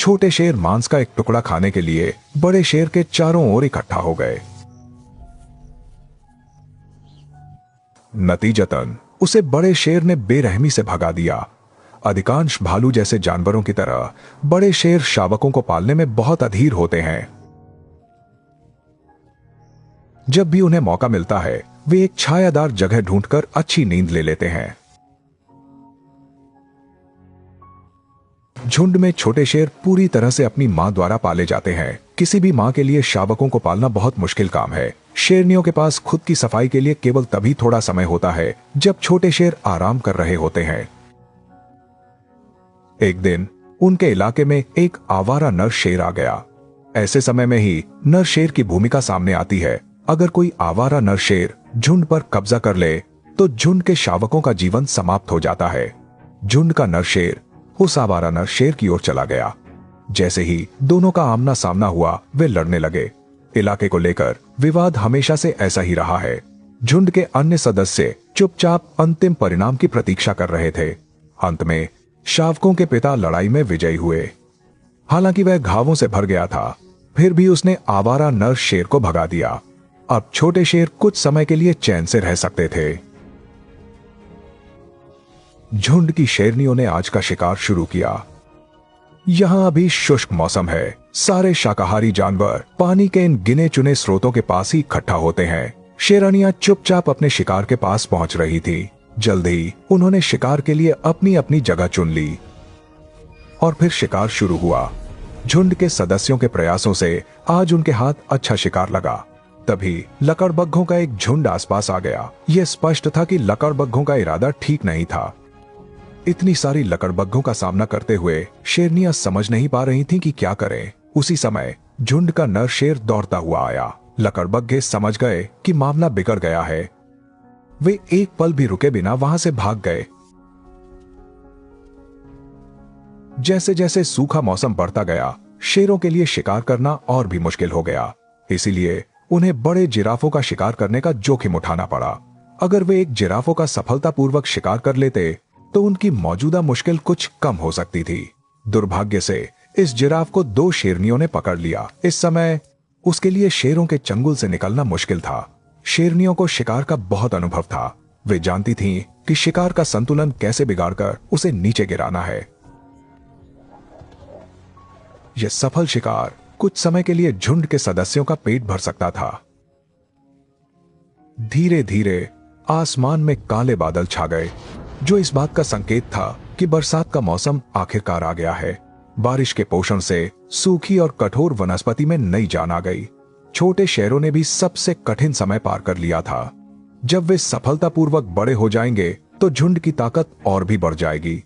छोटे शेर मांस का एक टुकड़ा खाने के लिए बड़े शेर के चारों ओर इकट्ठा हो गए। नतीजतन उसे बड़े शेर ने बेरहमी से भगा दिया। अधिकांश भालू जैसे जानवरों की तरह बड़े शेर शावकों को पालने में बहुत अधीर होते हैं। जब भी उन्हें मौका मिलता है वे एक छायादार जगह ढूंढकर अच्छी नींद ले लेते हैं। झुंड में छोटे शेर पूरी तरह से अपनी मां द्वारा पाले जाते हैं। किसी भी मां के लिए शावकों को पालना बहुत मुश्किल काम है। शेरनियों के पास खुद की सफाई के लिए केवल तभी थोड़ा समय होता है जब छोटे शेर आराम कर रहे होते हैं। एक दिन उनके इलाके में एक आवारा नर शेर आ गया। ऐसे समय में ही नर शेर की भूमिका सामने आती है। अगर कोई आवारा नर शेर झुंड पर कब्जा कर ले तो झुंड के शावकों का जीवन समाप्त हो जाता है। झुंड का नर शेर उस आवारा नर शेर की ओर चला गया। जैसे ही दोनों का आमना सामना हुआ वे लड़ने लगे। इलाके को लेकर विवाद हमेशा से ऐसा ही रहा है। झुंड के अन्य सदस्य चुपचाप अंतिम परिणाम की प्रतीक्षा कर रहे थे। अंत में शावकों के पिता लड़ाई में विजयी हुए। हालांकि वह घावों से भर गया था, फिर भी उसने आवारा नर शेर को भगा दिया। अब छोटे शेर कुछ समय के लिए चैन से रह सकते थे। झुंड की शेरनियों ने आज का शिकार शुरू किया। यहां अभी शुष्क मौसम है। सारे शाकाहारी जानवर पानी के इन गिने चुने स्रोतों के पास ही इकट्ठा होते हैं। शेरानियां चुपचाप अपने शिकार के पास पहुंच रही थी। जल्द ही उन्होंने शिकार के लिए अपनी अपनी जगह चुन ली और फिर शिकार शुरू हुआ। झुंड के सदस्यों के प्रयासों से आज उनके हाथ अच्छा शिकार लगा। तभी लकड़बग्घों का एक झुंड आसपास आ गया। यह स्पष्ट था कि लकड़बग्घों का इरादा ठीक नहीं था। इतनी सारी लकड़बग्घों का सामना करते हुए शेरनियां समझ नहीं पा रही थीं कि क्या करें। उसी समय झुंड का नर शेर दौड़ता हुआ आया। लकड़बग्घे समझ गए कि मामला बिगड़ गया है। वे एक पल भी रुके बिना वहां से भाग गए। जैसे जैसे सूखा मौसम बढ़ता गया, शेरों के लिए शिकार करना और भी मुश्किल हो गया। इसीलिए उन्हें बड़े जिराफों का शिकार करने का जोखिम उठाना पड़ा। अगर वे एक जिराफों का सफलतापूर्वक शिकार कर लेते तो उनकी मौजूदा मुश्किल कुछ कम हो सकती थी। दुर्भाग्य से इस जिराफ को दो शेरनियों ने पकड़ लिया। इस समय उसके लिए शेरों के चंगुल से निकलना मुश्किल था। शेरनियों को शिकार का बहुत अनुभव था। वे जानती थीं कि शिकार का संतुलन कैसे बिगाड़कर उसे नीचे गिराना है। यह सफल शिकार कुछ समय के लिए झुंड के सदस्यों का पेट भर सकता था। धीरे धीरे आसमान में काले बादल छा गए, जो इस बात का संकेत था कि बरसात का मौसम आखिरकार आ गया है। बारिश के पोषण से सूखी और कठोर वनस्पति में नई जान आ गई। छोटे शेरों ने भी सबसे कठिन समय पार कर लिया था। जब वे सफलतापूर्वक बड़े हो जाएंगे तो झुंड की ताकत और भी बढ़ जाएगी।